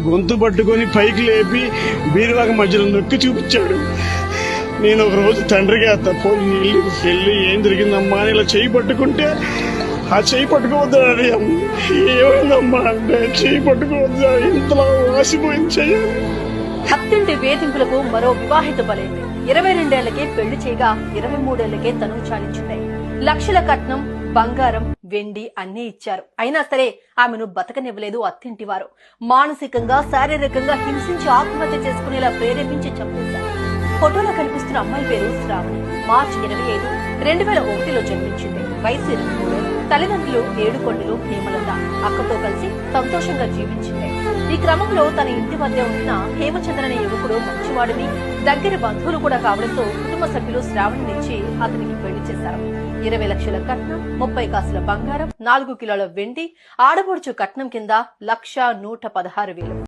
గొంతు పట్టుకొని పైకి లేపి బీరువాగ మధ్యలో నొక్కి చూపించాడు. నేను ఒక రోజు తండ్రిగా తప్పని వెళ్ళి ఏం జరిగిందమ్మా అని ఇలా చేయి పట్టుకుంటే ఆ చేయి పట్టుకోవద్దు ఏమైందమ్మా అంటే చేయి పట్టుకోవద్దా ఇంతలా వాసిపోయింది చెయ్యి. అత్తింటి వేధింపులకు మరో వివాహిత బలైంది. 22 ఏళ్లకే పెళ్లి చేయగా 23 ఏళ్లకే తనువు చాలించింది. లక్షల కట్నం, బంగారం, వెండి అన్నీ ఇచ్చారు. అయినా సరే ఆమెను బతకనివ్వలేదు అత్తింటి వారు. మానసికంగా, శారీరకంగా హింసించి ఆత్మహత్య చేసుకునేలా ప్రేరేపించి చంపేశారు. ఫోటోలో కనిపిస్తున్న అమ్మాయి పేరు శ్రావణి. మార్చి 25, 2001లో జన్మించింది. వయసు 23. తల్లిదండ్రులు ఏడుకొండలు, హేమలత. అక్కతో కలిసి సంతోషంగా జీవించింది. ఈ క్రమంలో తన ఇంటి వద్ద ఉంటున్న హేమచంద్ర అనే యువకుడు మంచివాడిని, దగ్గర బంధువులు కూడా కావడంతో కుటుంబ సభ్యులు శ్రావణినిచ్చి అతనికి పెళ్లి చేశారు. 20 లక్షల కట్నం, 30 కాసుల బంగారం, 4 కిలోల వెండి, ఆడపడుచు కట్నం కింద 1,116,000.